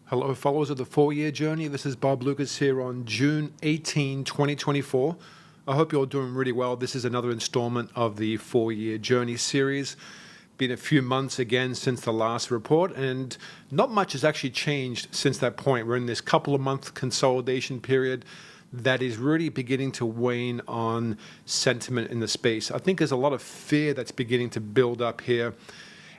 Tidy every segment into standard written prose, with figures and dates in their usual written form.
Hello, followers of the 4-year journey. This is Bob Lucas here on June 18, 2024. I hope you're all doing really well. This is another installment of the 4-year journey series. Been a few months again since the last report, and not much has actually changed since that point. We're in this couple of month consolidation period that is really beginning to wane on sentiment in the space. I think there's a lot of fear that's beginning to build up here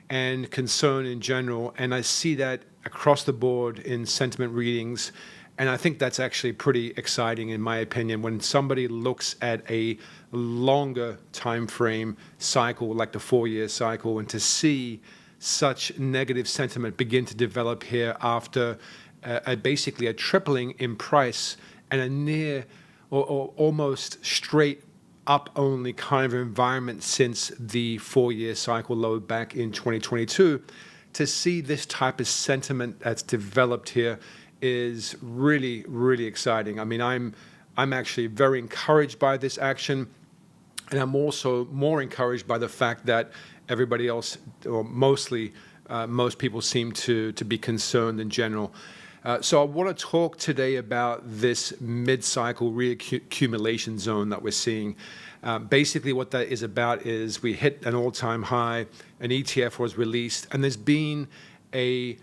and concern in general, and I see that across the board in sentiment readings, and I think that's actually pretty exciting in my opinion when somebody looks at a longer time frame cycle like the 4-year cycle, and to see such negative sentiment begin to develop here after basically a tripling in price and a near or almost straight up only kind of environment since the 4-year cycle low back in 2022. To see this type of sentiment that's developed here is really, really exciting. I mean, I'm actually very encouraged by this action, and I'm also more encouraged by the fact that everybody else, or mostly most people, seem to be concerned in general. So I want to talk today about this mid-cycle reaccumulation zone that we're seeing. Basically what that is about is we hit an all-time high, an ETF was released, and there's been a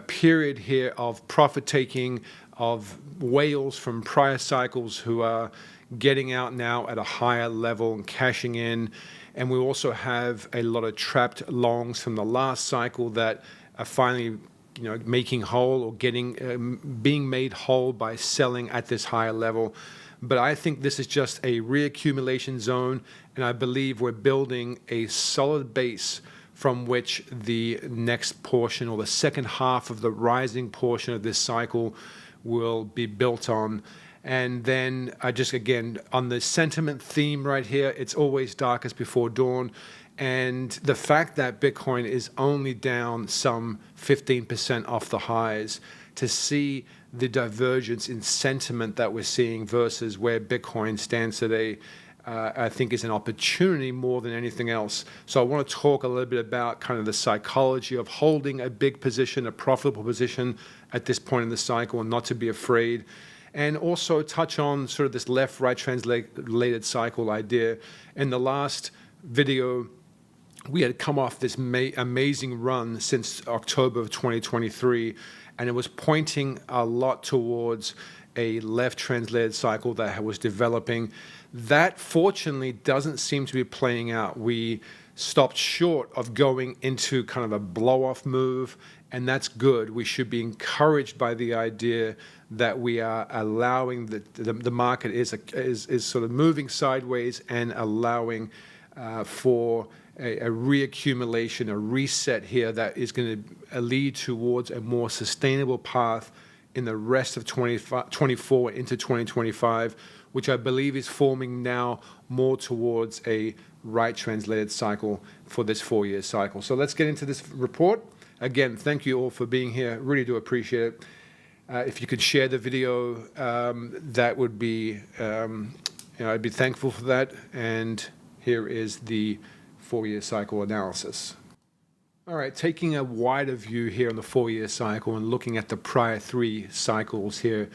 period here of profit-taking of whales from prior cycles who are getting out now at a higher level and cashing in. And we also have a lot of trapped longs from the last cycle that are finally making whole or being made whole by selling at this higher level. But I think this is just a reaccumulation zone, and I believe we're building a solid base from which the next portion, or the second half of the rising portion of this cycle, will be built on. And then again, on the sentiment theme right here, it's always darkest before dawn. And the fact that Bitcoin is only down some 15% off the highs, to see the divergence in sentiment that we're seeing versus where Bitcoin stands today, I think is an opportunity more than anything else. So I want to talk a little bit about kind of the psychology of holding a big position, a profitable position at this point in the cycle, and not to be afraid. And also touch on sort of this left-right translated cycle idea. In the last video, we had come off this amazing run since October of 2023, and it was pointing a lot towards a left translated cycle that was developing. That fortunately doesn't seem to be playing out. We stopped short of going into kind of a blow-off move, and that's good. We should be encouraged by the idea that we are allowing the market is sort of moving sideways and allowing for a reaccumulation, a reset here that is going to lead towards a more sustainable path in the rest of 2024 into 2025, which I believe is forming now more towards a right translated cycle for this 4-year cycle. So let's get into this report. Again, thank you all for being here. Really do appreciate it. If you could share the video, that would be, I'd be thankful for that. And here is the 4-year cycle analysis. All right, taking a wider view here on the 4-year cycle and looking at the prior 3 cycles here,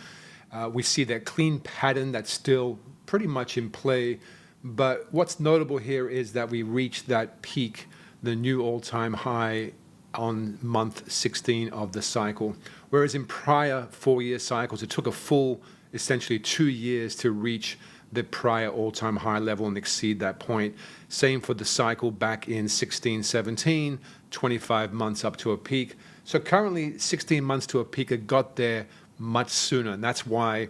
we see that clean pattern that's still pretty much in play. But what's notable here is that we reached that peak, the new all-time high, on month 16 of the cycle. Whereas in prior 4-year cycles, it took a full, essentially 2 years to reach the prior all-time high level and exceed that point. Same for the cycle back in 16, 17, 25 months up to a peak. So currently 16 months to a peak, it got there much sooner. And that's why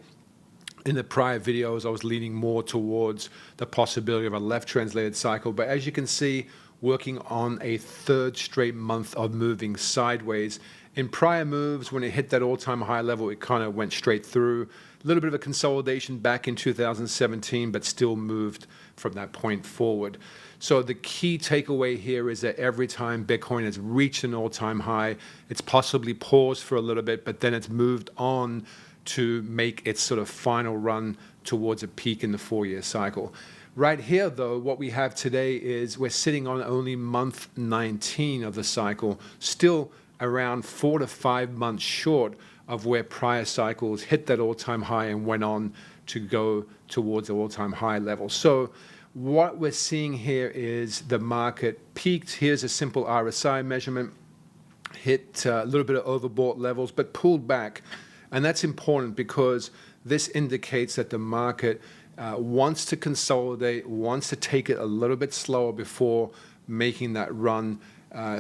in the prior videos, I was leaning more towards the possibility of a left translated cycle. But as you can see, working on a 3rd straight month of moving sideways. In prior moves, when it hit that all-time high level, it kind of went straight through. A little bit of a consolidation back in 2017, but still moved from that point forward. So the key takeaway here is that every time Bitcoin has reached an all-time high, it's possibly paused for a little bit, but then it's moved on to make its sort of final run towards a peak in the 4-year cycle. Right here, though, what we have today is we're sitting on only month 19 of the cycle, still around 4 to 5 months short of where prior cycles hit that all-time high and went on to go towards the all-time high level. So what we're seeing here is the market peaked. Here's a simple RSI measurement, hit a little bit of overbought levels, but pulled back. And that's important because this indicates that the market wants to consolidate, wants to take it a little bit slower before making that run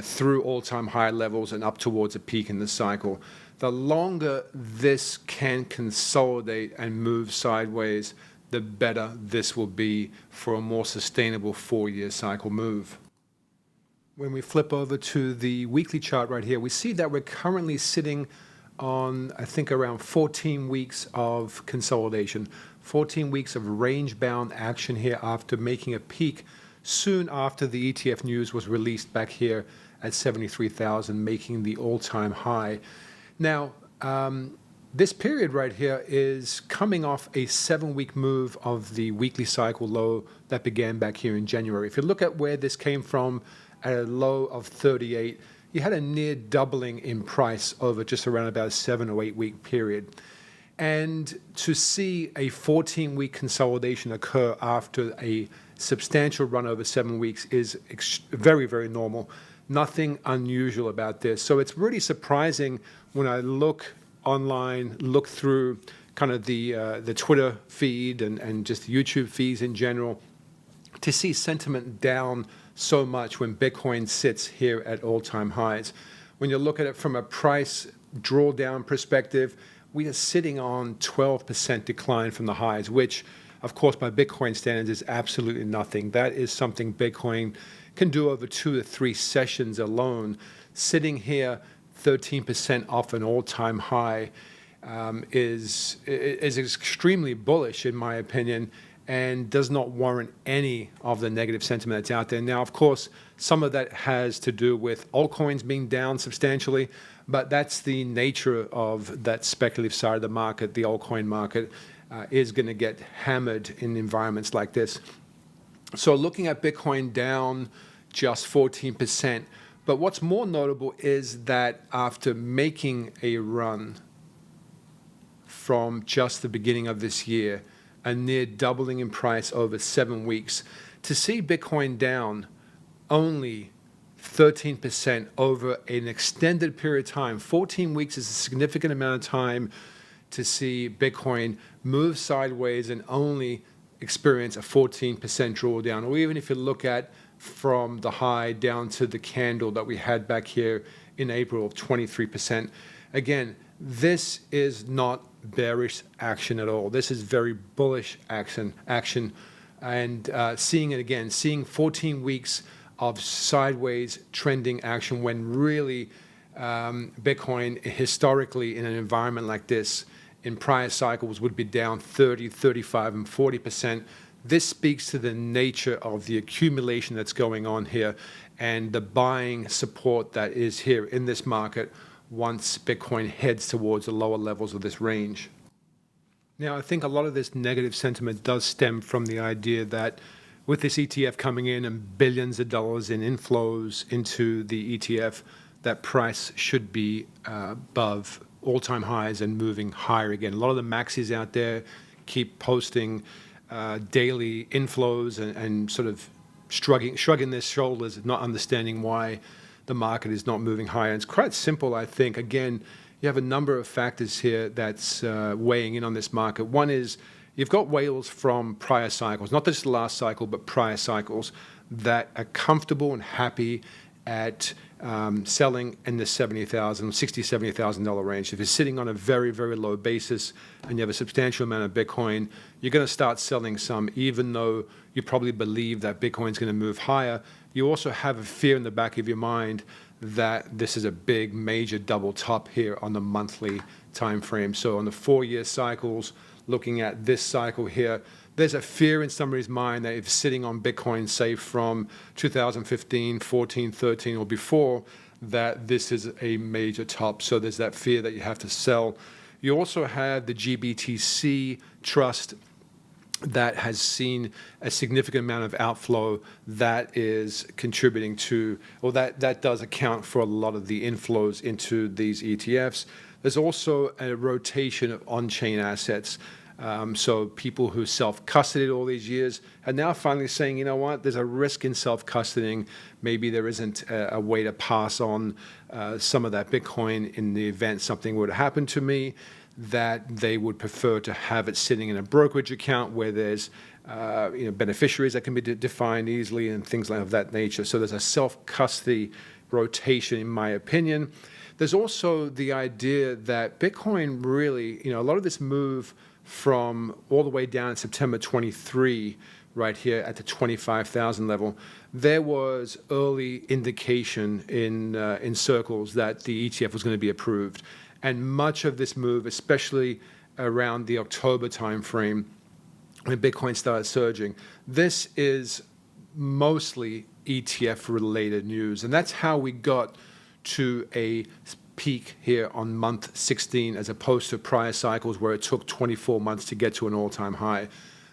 through all-time high levels and up towards a peak in the cycle. The longer this can consolidate and move sideways, the better this will be for a more sustainable 4-year cycle move. When we flip over to the weekly chart right here, we see that we're currently sitting on, I think, around 14 weeks of consolidation, 14 weeks of range-bound action here after making a peak soon after the ETF news was released back here at 73,000, making the all-time high. Now, this period right here is coming off a 7-week move of the weekly cycle low that began back here in January. If you look at where this came from at a low of 38, you had a near doubling in price over just around about a 7 or 8 week period. And to see a 14-week consolidation occur after a substantial run over 7 weeks is very, very normal. Nothing unusual about this. So it's really surprising when I look online, look through kind of the Twitter feed and just YouTube feeds in general, to see sentiment down so much when Bitcoin sits here at all-time highs. When you look at it from a price drawdown perspective, we are sitting on 12% decline from the highs, which, of course, by Bitcoin standards is absolutely nothing. That is something Bitcoin can do over 2 to 3 sessions alone. Sitting here 13% off an all-time high is extremely bullish, in my opinion, and does not warrant any of the negative sentiment that's out there. Now, of course, some of that has to do with altcoins being down substantially, but that's the nature of that speculative side of the market. The altcoin market is going to get hammered in environments like this. So looking at Bitcoin down just 14%, but what's more notable is that after making a run from just the beginning of this year, a near doubling in price over 7 weeks, to see Bitcoin down only 13% over an extended period of time. 14 weeks is a significant amount of time to see Bitcoin move sideways and only experience a 14% drawdown. Or even if you look at from the high down to the candle that we had back here in April of 23%. Again, this is not bearish action at all. This is very bullish action, and seeing it again, seeing 14 weeks of sideways trending action when really Bitcoin historically in an environment like this in prior cycles would be down 30, 35, and 40%. This speaks to the nature of the accumulation that's going on here and the buying support that is here in this market once Bitcoin heads towards the lower levels of this range. Now, I think a lot of this negative sentiment does stem from the idea that with this ETF coming in and billions of dollars in inflows into the ETF, that price should be above all-time highs and moving higher again. A lot of the maxis out there keep posting daily inflows and sort of shrugging their shoulders, not understanding why the market is not moving higher. And it's quite simple, I think. Again, you have a number of factors here that's weighing in on this market. One is you've got whales from prior cycles, not just the last cycle, but prior cycles that are comfortable and happy at selling in the $70,000, $60,000, $70,000 range. If you're sitting on a very, very low basis and you have a substantial amount of Bitcoin, you're going to start selling some, even though you probably believe that Bitcoin's going to move higher. You also have a fear in the back of your mind that this is a big, major double top here on the monthly time frame. So on the 4-year cycles, looking at this cycle here, there's a fear in somebody's mind that if sitting on Bitcoin, say from 2015, 14, 13, or before, that this is a major top. So there's that fear that you have to sell. You also have the GBTC trust that has seen a significant amount of outflow that is contributing to, or that does account for a lot of the inflows into these ETFs. There's also a rotation of on-chain assets. So people who self-custodied all these years are now finally saying, you know what, there's a risk in self-custodying. Maybe there isn't a way to pass on some of that Bitcoin in the event something were to happen to me, that they would prefer to have it sitting in a brokerage account where there's beneficiaries that can be defined easily and things of that nature. So there's a self-custody rotation, in my opinion. There's also the idea that Bitcoin really, a lot of this move from all the way down in September 23, right here at the 25,000 level, there was early indication in circles that the ETF was going to be approved. And much of this move, especially around the October timeframe, when Bitcoin started surging, this is mostly ETF-related news. And that's how we got to a peak here on month 16, as opposed to prior cycles where it took 24 months to get to an all-time high.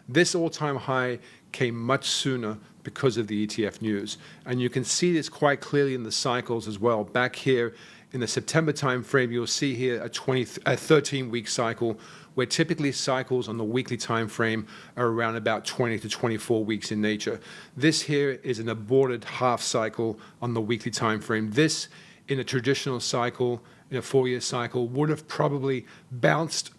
This all-time high came much sooner because of the ETF news. And you can see this quite clearly in the cycles as well. Back here in the September timeframe, you'll see here a 13-week cycle, where typically cycles on the weekly time frame are around about 20 to 24 weeks in nature. This here is an aborted half cycle on the weekly time frame. This, in a traditional cycle, in a 4-year cycle, would have probably bounced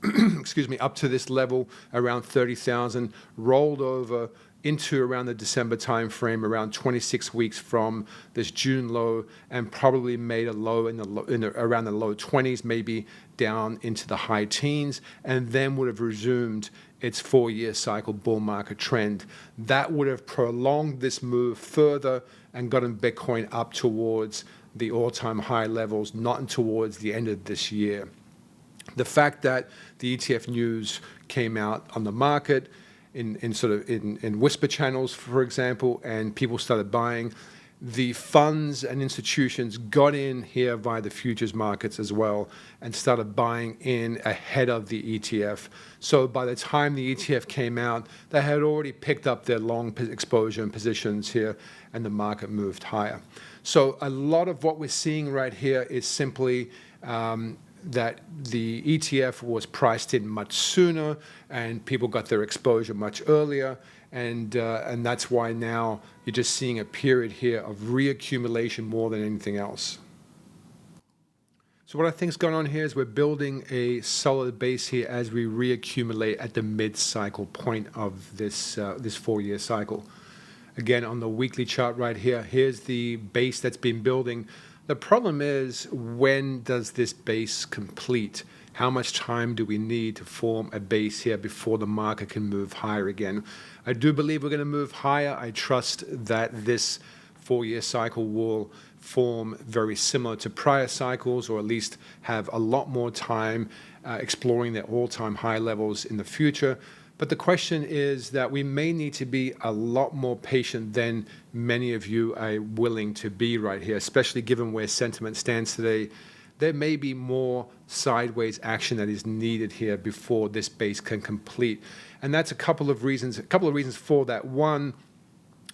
up to this level around 30,000, rolled over into around the December timeframe, around 26 weeks from this June low, and probably made a low around the low 20s, maybe down into the high teens, and then would have resumed its 4-year cycle bull market trend. That would have prolonged this move further and gotten Bitcoin up towards the all-time high levels, not towards the end of this year. The fact that the ETF news came out on the market in whisper channels, for example, and people started buying, the funds and institutions got in here via the futures markets as well and started buying in ahead of the ETF. So by the time the ETF came out, they had already picked up their long exposure and positions here, and the market moved higher. So a lot of what we're seeing right here is simply that the ETF was priced in much sooner, and people got their exposure much earlier, and that's why now you're just seeing a period here of reaccumulation more than anything else. So what I think is going on here is we're building a solid base here as we reaccumulate at the mid-cycle point of this 4-year cycle. Again, on the weekly chart right here, here's the base that's been building. The problem is, when does this base complete? How much time do we need to form a base here before the market can move higher again? I do believe we're going to move higher. I trust that this 4-year cycle will form very similar to prior cycles, or at least have a lot more time exploring their all-time high levels in the future. But the question is that we may need to be a lot more patient than many of you are willing to be right here, especially given where sentiment stands today. There may be more sideways action that is needed here before this base can complete. And that's a couple of reasons for that. One,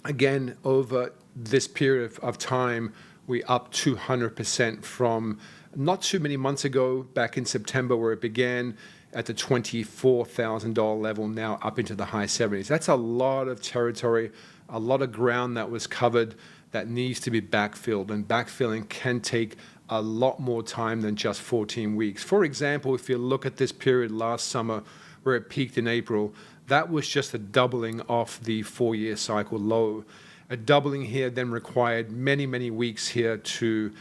again, over this period of time, we up 200% from not too many months ago, back in September, where it began at the $24,000 level, now up into the high 70s. That's a lot of territory, a lot of ground that was covered that needs to be backfilled, and backfilling can take a lot more time than just 14 weeks. For example, if you look at this period last summer where it peaked in April, that was just a doubling off the 4-year cycle low. A doubling here then required many, many weeks here to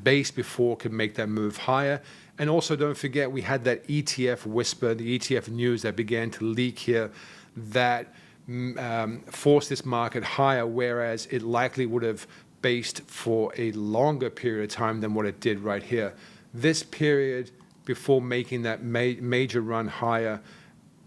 base before it could make that move higher. And also, don't forget, we had that ETF whisper, the ETF news that began to leak here, that forced this market higher, whereas it likely would have based for a longer period of time than what it did right here. This period before making that major run higher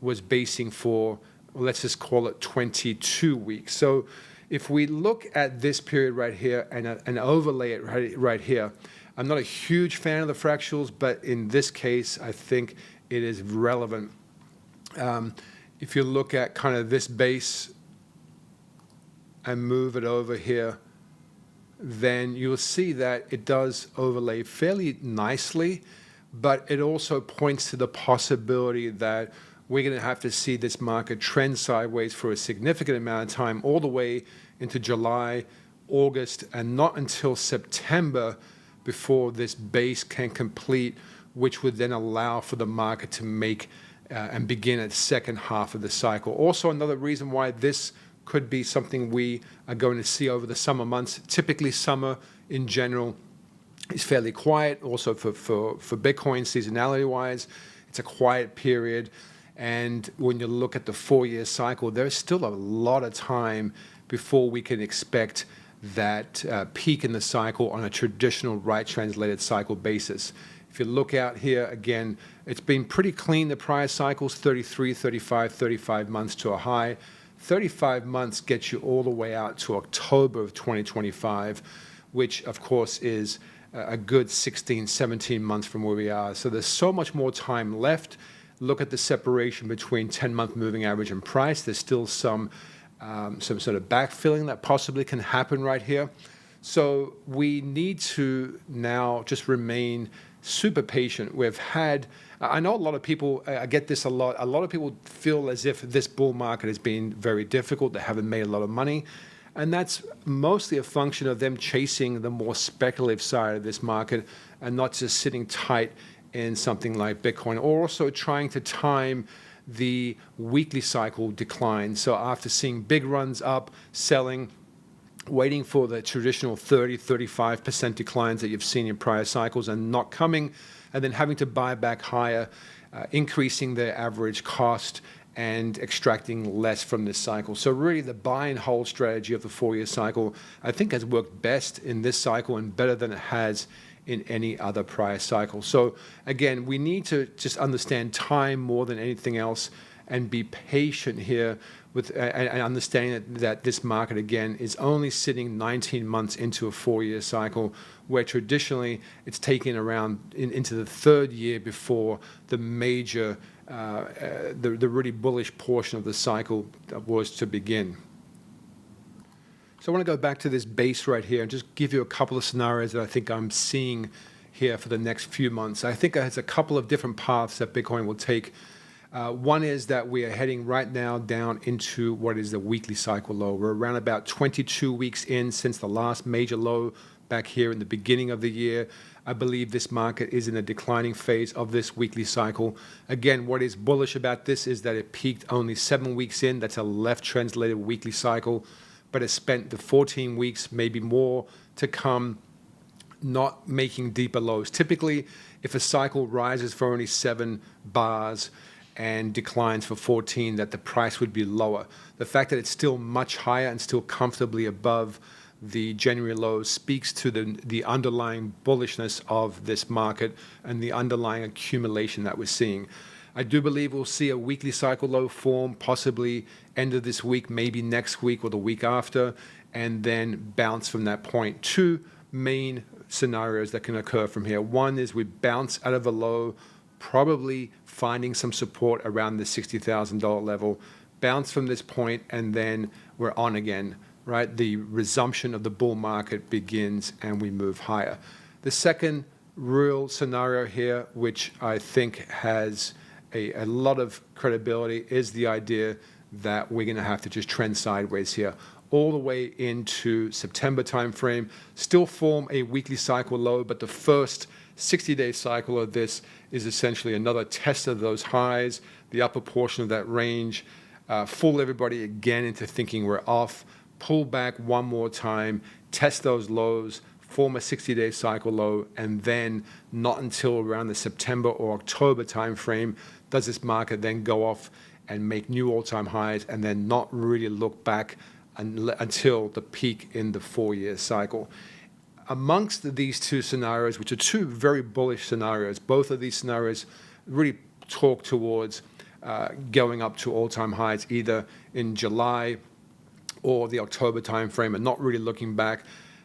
was basing for, well, let's just call it 22 weeks. So if we look at this period right here and overlay it right here, I'm not a huge fan of the fractals, but in this case, I think it is relevant. If you look at kind of this base and move it over here, then you'll see that it does overlay fairly nicely, but it also points to the possibility that we're going to have to see this market trend sideways for a significant amount of time, all the way into July, August, and not until September before this base can complete, which would then allow for the market to make and begin at the second half of the cycle. Also, another reason why this could be something we are going to see over the summer months. Typically, summer in general is fairly quiet. Also for Bitcoin, seasonality-wise, it's a quiet period. And when you look at the 4-year cycle, there's still a lot of time before we can expect that peak in the cycle on a traditional right-translated cycle basis. If you look out here, again, it's been pretty clean the prior cycles, 33, 35, 35 months to a high. 35 months gets you all the way out to October of 2025, which, of course, is a good 16, 17 months from where we are. So there's so much more time left. Look at the separation between 10-month moving average and price. There's still some sort of backfilling that possibly can happen right here. So we need to now just remain super patient. We've had, I know a lot of people, I get this a lot of people feel as if this bull market has been very difficult, they haven't made a lot of money, and that's mostly a function of them chasing the more speculative side of this market and not just sitting tight in something like Bitcoin, or also trying to time the weekly cycle decline. So after seeing big runs up, selling, waiting for the traditional 30, 35% declines that you've seen in prior cycles and not coming, and then having to buy back higher, increasing their average cost and extracting less from this cycle. So really the buy and hold strategy of the 4-year cycle, I think, has worked best in this cycle and better than it has in any other prior cycle. So again, we need to just understand time more than anything else and be patient here with and understanding that this market, again, is only sitting 19 months into a 4-year cycle, where traditionally it's taken around into the 3rd year before the major, the really bullish portion of the cycle was to begin. So I want to go back to this base right here and just give you a couple of scenarios that I think I'm seeing here for the next few months. I think there's a couple of different paths that Bitcoin will take. One is that we are heading right now down into what is the weekly cycle low. We're around about 22 weeks in since the last major low back here in the beginning of the year. I believe this market is in a declining phase of this weekly cycle. Again, what is bullish about this is that it peaked only 7 weeks in. That's a left-translated weekly cycle, but it spent the 14 weeks, maybe more, to come, not making deeper lows. Typically, if a cycle rises for only 7 bars and declines for 14, that the price would be lower. The fact that it's still much higher and still comfortably above the January lows speaks to the underlying bullishness of this market and the underlying accumulation that we're seeing. I do believe we'll see a weekly cycle low form, possibly end of this week, maybe next week or the week after, and then bounce from that point. 2 main scenarios that can occur from here. One is we bounce out of a low, probably finding some support around the $60,000 level, bounce from this point, and then we're on again, right? The resumption of the bull market begins and we move higher. The second real scenario here, which I think has a lot of credibility, is the idea that we're going to have to just trend sideways here all the way into September timeframe, still form a weekly cycle low, but the first 60-day cycle of this is essentially another test of those highs, the upper portion of that range, fool everybody again into thinking we're off, pull back one more time, test those lows, form a 60-day cycle low, and then not until around the September or October timeframe does this market then go off and make new all-time highs and then not really look back until the peak in the 4-year cycle. Amongst these 2 scenarios, which are 2 very bullish scenarios, both of these scenarios really talk towards going up to all-time highs either in July or the October timeframe and not really looking back.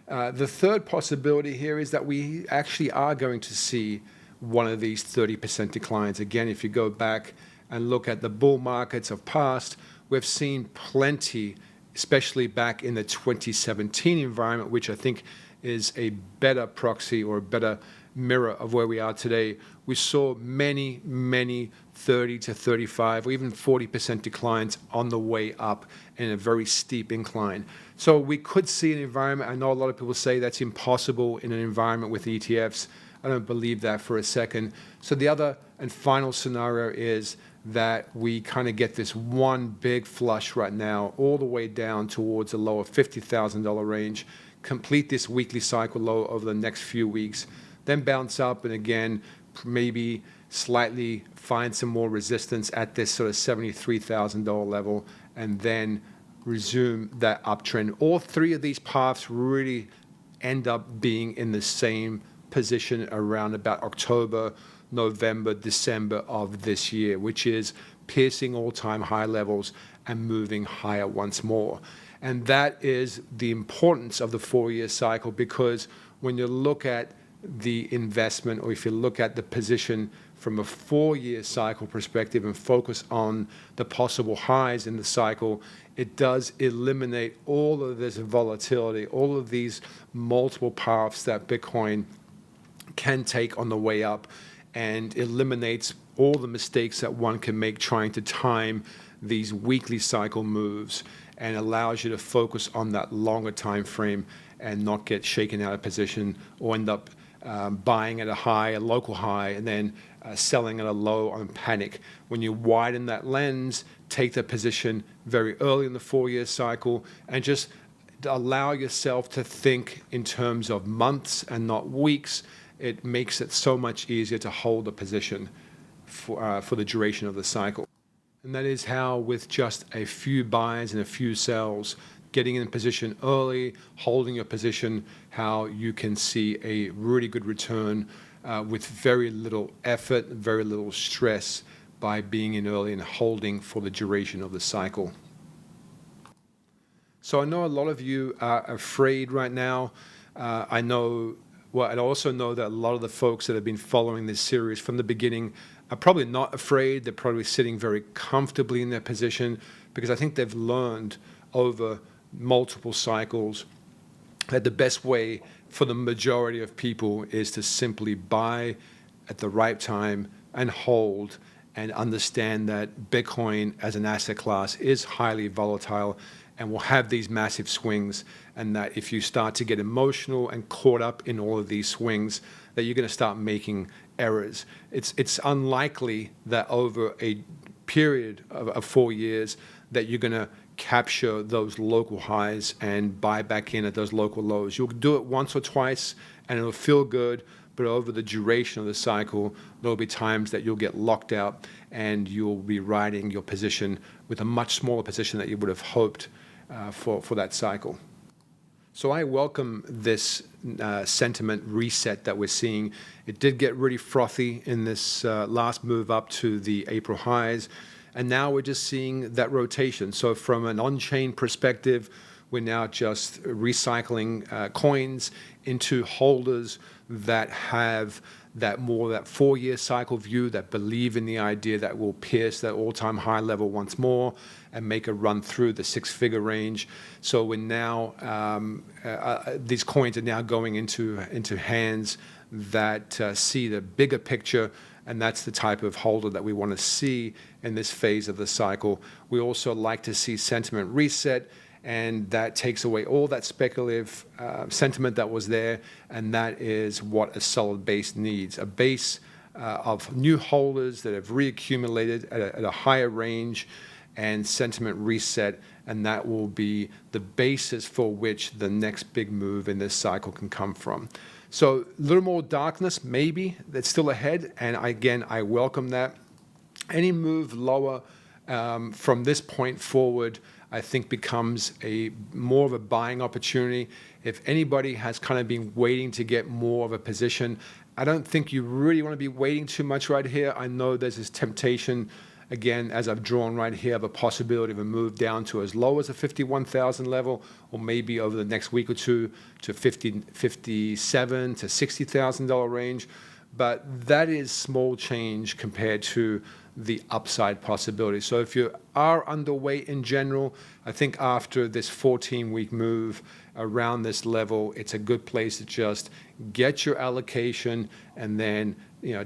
The third possibility here is that we actually are going to see one of these 30% declines. Again, if you go back and look at the bull markets of past, we've seen plenty, especially back in the 2017 environment, which I think is a better proxy or a better mirror of where we are today. We saw many 30 to 35 or even 40% declines on the way up in a very steep incline. So we could see an environment, I know a lot of people say that's impossible in an environment with ETFs. I don't believe that for a second. So the other and final scenario is that we kind of get this one big flush right now all the way down towards the lower $50,000 range, complete this weekly cycle low over the next few weeks, then bounce up and again maybe slightly find some more resistance at this sort of $73,000 level and then resume that uptrend. All three of these paths really end up being in the same position around about October, November, December of this year, which is piercing all-time high levels and moving higher once more. And that is the importance of the 4-year cycle, because when you look at the investment, or if you look at the position from a 4-year cycle perspective and focus on the possible highs in the cycle, it does eliminate all of this volatility, all of these multiple paths that Bitcoin can take on the way up, and eliminates all the mistakes that one can make trying to time these weekly cycle moves, and allows you to focus on that longer time frame and not get shaken out of position or end up buying at a high, a local high, and then selling at a low on panic. When you widen that lens, take the position very early in the 4-year cycle and just allow yourself to think in terms of months and not weeks. It makes it so much easier to hold a position for the duration of the cycle. And that is how, with just a few buys and a few sells, getting in position early, holding your position, how you can see a really good return with very little effort, very little stress, by being in early and holding for the duration of the cycle. So I know a lot of you are afraid right now. I also know that a lot of the folks that have been following this series from the beginning are probably not afraid. They're probably sitting very comfortably in their position, because I think they've learned over multiple cycles that the best way for the majority of people is to simply buy at the right time and hold, and understand that Bitcoin as an asset class is highly volatile and will have these massive swings, and that if you start to get emotional and caught up in all of these swings, that you're going to start making errors. It's unlikely that over a period of 4 years that you're going to capture those local highs and buy back in at those local lows. You'll do it once or twice and it'll feel good, but over the duration of the cycle, there'll be times that you'll get locked out and you'll be riding your position with a much smaller position that you would have hoped for that cycle. So I welcome this sentiment reset that we're seeing. It did get really frothy in this last move up to the April highs, and now we're just seeing that rotation. So from an on-chain perspective, we're now just recycling coins into holders that have that 4-year cycle view, that believe in the idea that we'll pierce that all-time high level once more and make a run through the 6-figure range. So we're now, these coins are now going into hands that see the bigger picture, and that's the type of holder that we want to see in this phase of the cycle. We also like to see sentiment reset, and that takes away all that speculative sentiment that was there, and that is what a solid base needs. A base of new holders that have reaccumulated at a higher range, and sentiment reset, and that will be the basis for which the next big move in this cycle can come from. So a little more darkness maybe that's still ahead, and again, I welcome that. Any move lower from this point forward, I think, becomes more of a buying opportunity. If anybody has kind of been waiting to get more of a position, I don't think you really want to be waiting too much right here. I know there's this temptation, again, as I've drawn right here, of a possibility of a move down to as low as a 51,000 level, or maybe over the next week or two to 57 to $60,000 range. but that is small change compared to the upside possibility. So if you are underweight in general, I think after this 14-week move around this level, it's a good place to just get your allocation and then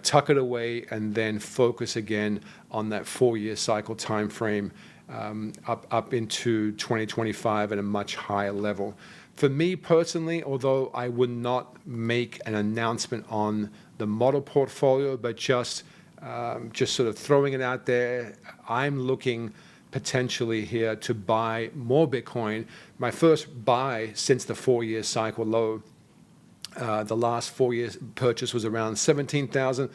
tuck it away and then focus again on that 4-year cycle time frame up into 2025 at a much higher level. For me personally, although I would not make an announcement on the model portfolio, but just sort of throwing it out there, I'm looking potentially here to buy more Bitcoin. My first buy since the 4-year cycle low, the last 4 years purchase was around 17,000.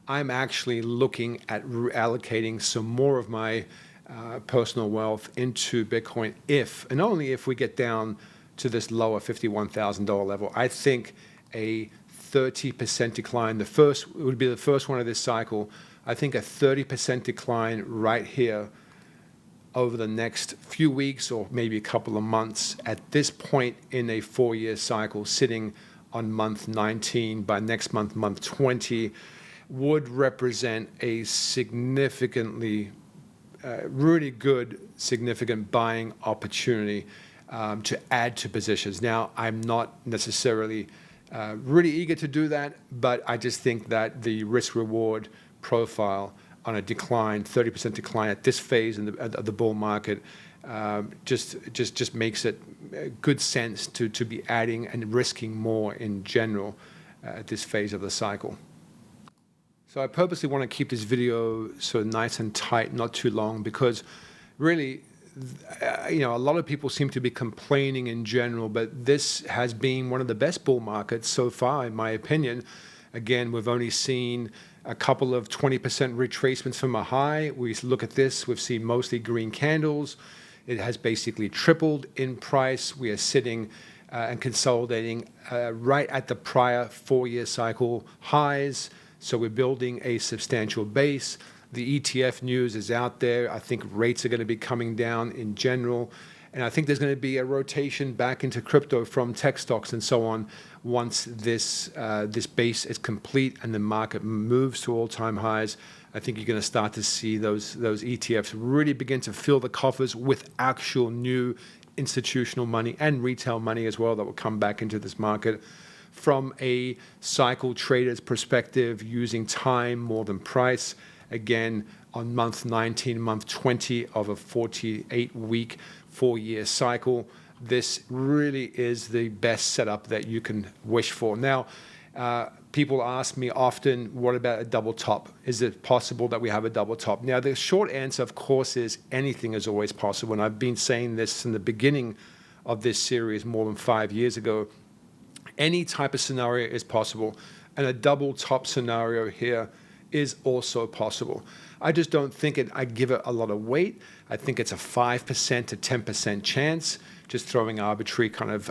I'm actually looking at allocating some more of my personal wealth into Bitcoin if, and only if, we get down to this lower $51,000 level. I think a 30% decline, would be the first one of this cycle. I think a 30% decline right here over the next few weeks or maybe a couple of months at this point in a 4-year cycle, sitting on month 19, by next month, month 20, would represent a significantly, really good, significant buying opportunity to add to positions. Now, I'm not necessarily really eager to do that, but I just think that the risk-reward profile on a decline, 30% decline at this phase of the bull market, just makes it good sense to be adding and risking more in general at this phase of the cycle. So I purposely want to keep this video sort of nice and tight, not too long, because really, a lot of people seem to be complaining in general, but this has been one of the best bull markets so far, in my opinion. Again, we've only seen a couple of 20% retracements from a high. We look at this, we've seen mostly green candles. It has basically tripled in price. We are sitting and consolidating right at the prior 4-year cycle highs. So we're building a substantial base. The ETF news is out there. I think rates are going to be coming down in general. And I think there's going to be a rotation back into crypto from tech stocks and so on once this base is complete and the market moves to all-time highs. I think you're going to start to see those ETFs really begin to fill the coffers with actual new institutional money and retail money as well that will come back into this market. From a cycle trader's perspective, using time more than price, again, on month 19, month 20 of a 48-week, 4-year cycle, this really is the best setup that you can wish for. Now, people ask me often, what about a double top? Is it possible that we have a double top? Now, the short answer, of course, is anything is always possible. And I've been saying this in the beginning of this series more than 5 years ago. Any type of scenario is possible. And a double top scenario here is also possible. I just don't think I give it a lot of weight. I think it's a 5% to 10% chance, just throwing arbitrary kind of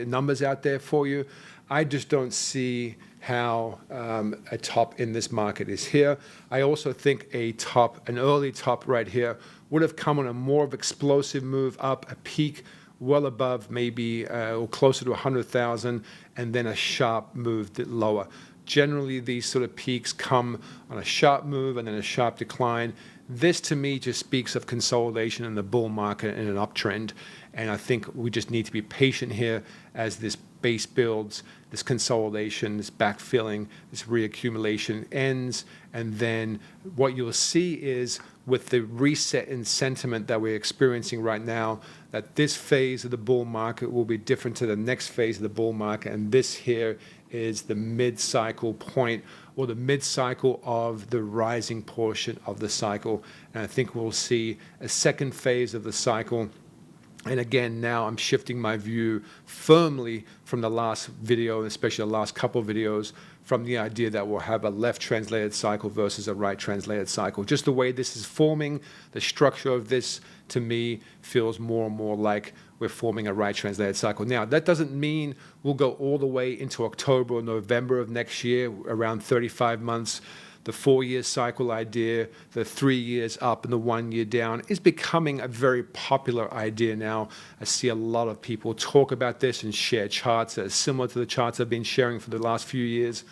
numbers out there for you. I just don't see how a top in this market is here. I also think an early top right here would have come on a more of explosive move up, a peak well above maybe or closer to 100,000, and then a sharp move lower. Generally, these sort of peaks come on a sharp move and then a sharp decline. This, to me, just speaks of consolidation in the bull market in an uptrend. And I think we just need to be patient here as this base builds, this consolidation, this backfilling, this reaccumulation ends. And then what you'll see is, with the reset in sentiment that we're experiencing right now, that this phase of the bull market will be different to the next phase of the bull market. And this here is the mid-cycle point, or the mid-cycle of the rising portion of the cycle. And I think we'll see a second phase of the cycle. And again, now I'm shifting my view firmly from the last video, especially the last couple of videos, from the idea that we'll have a left translated cycle versus a right translated cycle. Just the way this is forming, the structure of this, to me, feels more and more like we're forming a right translated cycle. Now, that doesn't mean we'll go all the way into October or November of next year, around 35 months. The 4-year cycle idea, the 3 years up and the 1 year down, is becoming a very popular idea now. I see a lot of people talk about this and share charts that are similar to the charts I've been sharing for the last few years.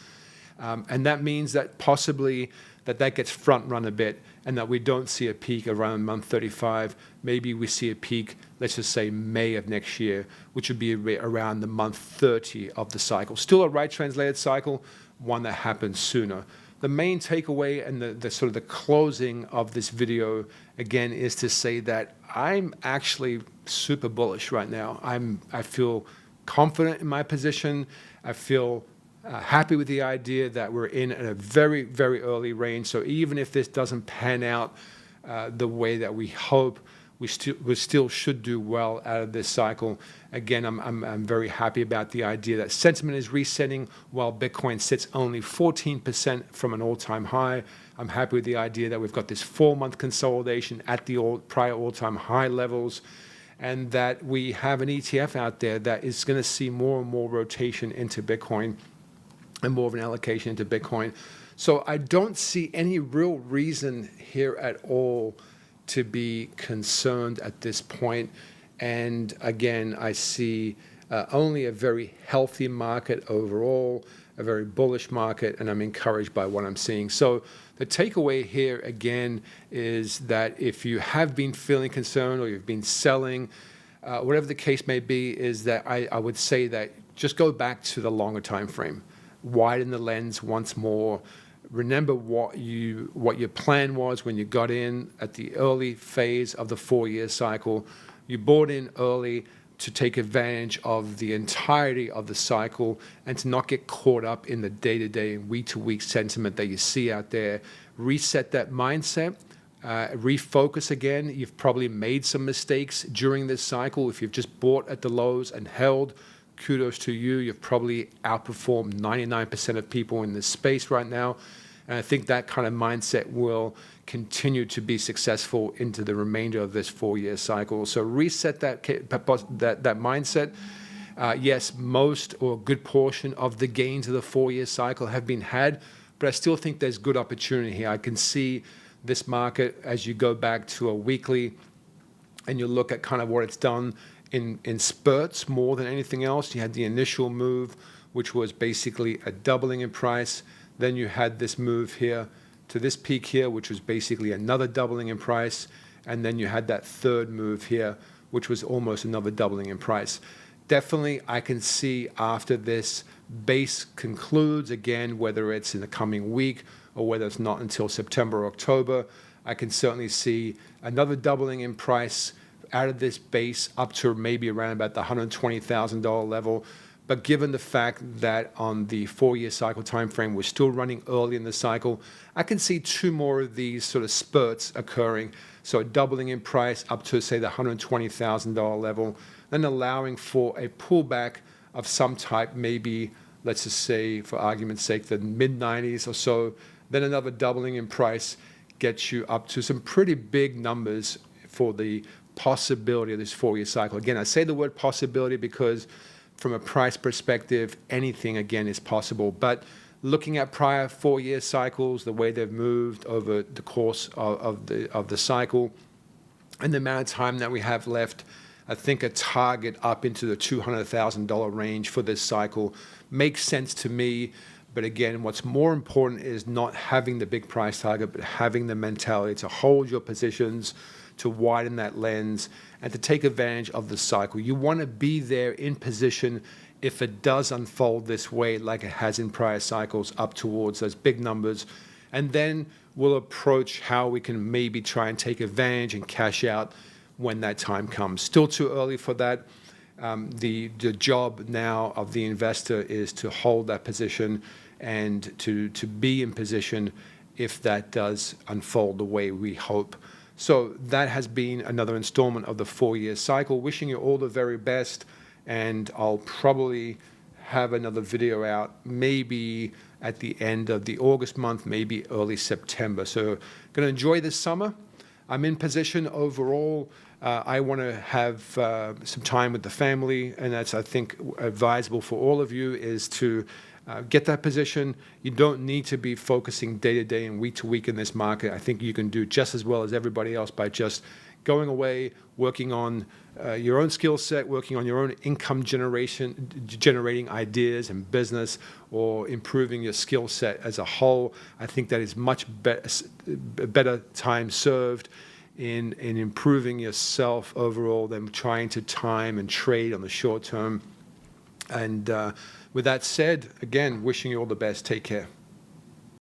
And that means that possibly that gets front run a bit, and that we don't see a peak around month 35. Maybe we see a peak, let's just say May of next year, which would be around the month 30 of the cycle. Still a right translated cycle, one that happens sooner. The main takeaway and the sort of the closing of this video, again, is to say that I'm actually super bullish right now. I feel confident in my position. I feel happy with the idea that we're in at a very, very early range. So even if this doesn't pan out the way that we hope, we still should do well out of this cycle. Again, I'm very happy about the idea that sentiment is resetting while Bitcoin sits only 14% from an all-time high. I'm happy with the idea that we've got this 4-month consolidation at the prior all-time high levels, and that we have an ETF out there that is going to see more and more rotation into Bitcoin and more of an allocation into Bitcoin. So I don't see any real reason here at all to be concerned at this point. And again, I see only a very healthy market overall, a very bullish market, and I'm encouraged by what I'm seeing. So the takeaway here again is that if you have been feeling concerned or you've been selling, whatever the case may be, is that I would say that just go back to the longer time frame. Widen the lens once more. Remember what your plan was when you got in at the early phase of the 4-year cycle. You bought in early to take advantage of the entirety of the cycle and to not get caught up in the day-to-day and week-to-week sentiment that you see out there. Reset that mindset. Refocus again. You've probably made some mistakes during this cycle. If you've just bought at the lows and held, kudos to you. You've probably outperformed 99% of people in this space right now. And I think that kind of mindset will continue to be successful into the remainder of this 4-year cycle. So reset that mindset. Yes, most or a good portion of the gains of the 4-year cycle have been had, but I still think there's good opportunity here. I can see this market as you go back to a weekly and you look at kind of what it's done in spurts more than anything else. You had the initial move, which was basically a doubling in price. Then you had this move here to this peak here, which was basically another doubling in price. And then you had that third move here, which was almost another doubling in price. Definitely, I can see after this base concludes, again, whether it's in the coming week or whether it's not until September or October, I can certainly see another doubling in price out of this base up to maybe around about the $120,000 level. But given the fact that on the 4-year cycle time frame, we're still running early in the cycle, I can see 2 more of these sort of spurts occurring. So doubling in price up to, say, the $120,000 level, then allowing for a pullback of some type, maybe, let's just say, for argument's sake, the mid-90s or so, then another doubling in price gets you up to some pretty big numbers for the possibility of this 4-year cycle. Again, I say the word possibility because from a price perspective, anything, again, is possible. But looking at prior 4-year cycles, the way they've moved over the course of the cycle, and the amount of time that we have left, I think a target up into the $200,000 range for this cycle makes sense to me. But again, what's more important is not having the big price target, but having the mentality to hold your positions, to widen that lens, and to take advantage of the cycle. You want to be there in position if it does unfold this way like it has in prior cycles up towards those big numbers. And then we'll approach how we can maybe try and take advantage and cash out when that time comes. Still too early for that. The job now of the investor is to hold that position and to be in position if that does unfold the way we hope. So that has been another installment of the 4-year cycle. Wishing you all the very best, and I'll probably have another video out maybe at the end of the August month, maybe early September. So going to enjoy this summer. I'm in position overall. I want to have some time with the family, and that's, I think, advisable for all of you, is to get that position. You don't need to be focusing day to day and week to week in this market. I think you can do just as well as everybody else by just going away, working on your own skill set, working on your own income generating ideas and business, or improving your skill set as a whole. I think that is much better time served in improving yourself overall than trying to time and trade on the short term. And with that said, again, wishing you all the best. Take care.